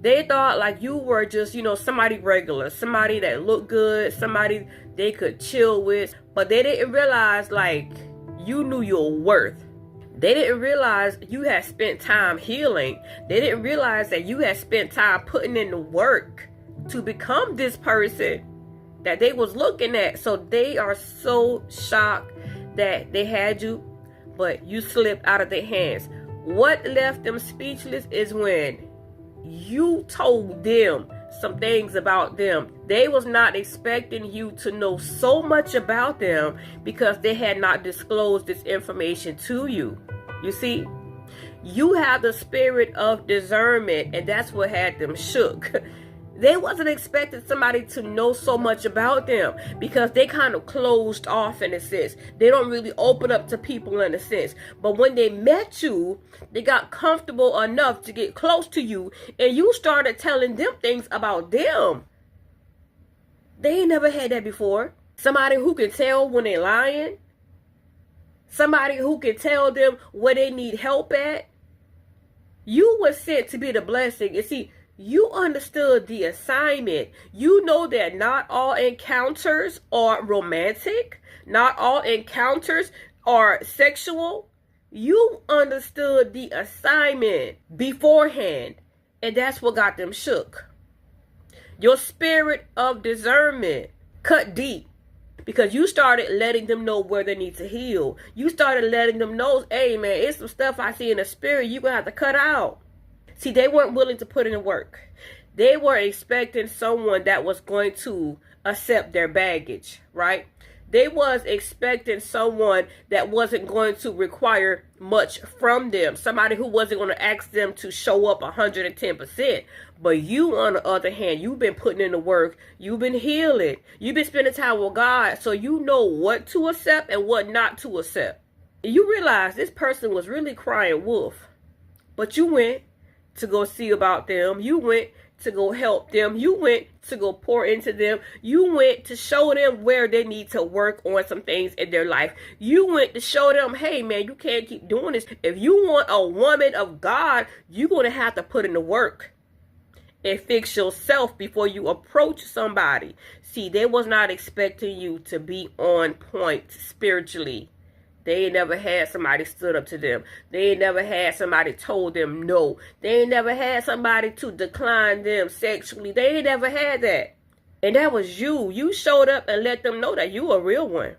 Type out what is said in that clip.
They thought like you were just, somebody regular, somebody that looked good, somebody they could chill with. But they didn't realize like you knew your worth. They didn't realize you had spent time healing. They didn't realize that you had spent time putting in the work to become this person that they was looking at. So they are so shocked that they had you, but you slipped out of their hands. What left them speechless is when you told them some things about them. They was not expecting you to know so much about them because they had not disclosed this information to you. You see, you have the spirit of discernment, and that's what had them shook. They wasn't expecting somebody to know so much about them because they kind of closed off in a sense. They don't really open up to people in a sense. But when they met you, they got comfortable enough to get close to you, and you started telling them things about them. They ain't never had that before. Somebody who can tell when they're lying. Somebody who can tell them where they need help at. You were sent to be the blessing. And see, you understood the assignment. You know that not all encounters are romantic. Not all encounters are sexual. You understood the assignment beforehand. And that's what got them shook. Your spirit of discernment cut deep. Because you started letting them know where they need to heal. You started letting them know, hey man, it's some stuff I see in the spirit you're going to have to cut out. See, they weren't willing to put in the work. They were expecting someone that was going to accept their baggage, right? They was expecting someone that wasn't going to require much from them. Somebody who wasn't going to ask them to show up 110%. But you, on the other hand, you've been putting in the work. You've been healing. You've been spending time with God. So you know what to accept and what not to accept. You realize this person was really crying wolf. But you went to go see about them. You went to go help them. You went to go pour into them. You went to show them where they need to work on some things in their life. You went to show them, hey man, you can't keep doing this. If you want a woman of God, you're going to have to put in the work and fix yourself before you approach somebody. See, they was not expecting you to be on point spiritually. They ain't never had somebody stood up to them. They ain't never had somebody told them no. They ain't never had somebody to decline them sexually. They ain't never had that. And that was you. You showed up and let them know that you a real one.